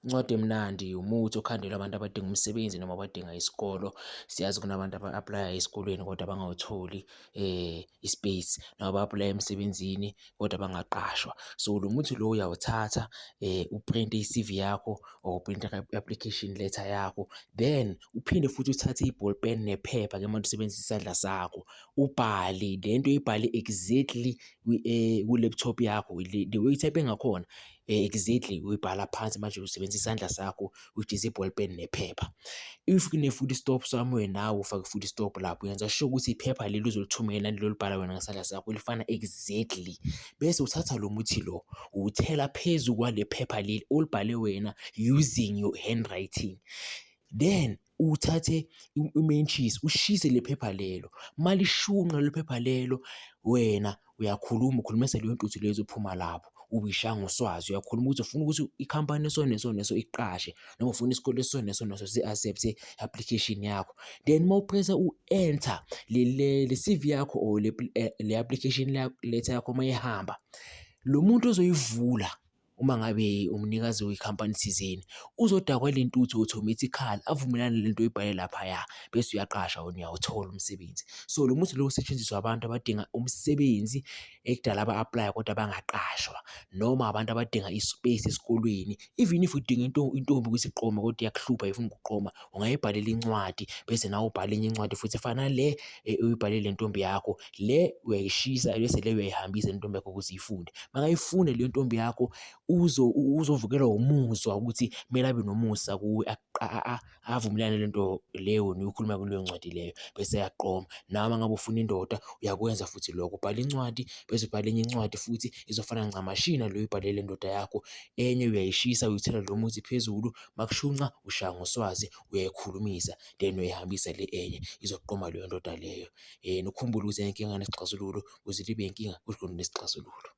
Incwadi emnandi umuthi okhandelwa abantu abadinga umsebenzi noma abadinga isikolo. Siyazi kunabantu aba-aplayayo esikolweni kodwa bangawutholi i-space, noma ba-aplaya emsebenzini kodwa bangaqashwa. So lo muthi lo uyawuthatha uprinte i-C_V yakho or uprinte i-application letter yakho, then uphinde futhi uthathe i-ball pen nephepha-ke manje usebenzisa isandla sakho ubhale lento oyibhale exactly ku-laptop yakho, the way u-type-e ngakhona exactly uyibhala phansi manje usebenzisa isandla sakho, which is i-ball pen nephepha. If kune-full stop somewhere nawe ufake i-full stop lapho, yenza sure ukuthi iphepha leli ozolithumela naleli olibhala wena ngesandla sakho lifana exactly, bese uthatha lo muthi lo uwuthela phezu kwale phepha leli olibhale wena using your handwriting, then uthathe umentshisi ushise le phepha lelo. Malishunqa lelo phepha lelo, wena uyakhuluma ukhulumisa leyo ntuthu leyo ezophuma lapho, ube uyishaya ngoswazi, uyakhuluma ukuthi ufuna ukuthi ikhampani eso neso neso iqashe noma ufuna isikole eso neso neso si-accept-e application yakho. Then mawupresa u-enter le C_V yakho or le application letter yakho mayihamba, lo muntu ozoyivula uma ngabe umnikazi wekhampani thizeni uzodakwa le ntuthu automatically avumelane nalento oyibhale laphaya, bese uyaqasha wena uyawuthola umsebenzi. So lo muthi lo usetshenziswa abantu abadinga umsebenzi ekudala aba-aplaya kodwa bangaqashwa, noma abantu abadinga i-space esikolweni. Even if udinga intombi ukuthi igqome kodwa iyakuhlupha ifuna ukuqoma, ungayibhalela incwadi bese nawe ubhale enye incwadi futhi efana nale uyibhalele le ntombi yakho, le uyayishisa bese le uyayihambisa intombi yakho ukuze ifunde. Makayifunda le ntombi yakho uzovukelwa umuzwa ukuthi kumele abe nomusa kuwe, avumelane nalento leyo niyokhuluma kuleyo ncwadi leyo bese eyaqoma. Nawe uma ngabe ufuna indoda uyakwenza futhi lokho, ubhala incwadi bese ubhala enye incwadi futhi izofana ncamashi nalo oyibhalele indoda yakho, enye uyayishisa uyithela lo muthi phezulu, makushunqa ushaya ngoswazi uyayikhulumisa then uyayihambisa le enye izoqoma leyo ndoda leyo. Ukhumbule ukuthi inkinga inesixazululo, ukuze ibe inkinga kodwa kunesixazululo.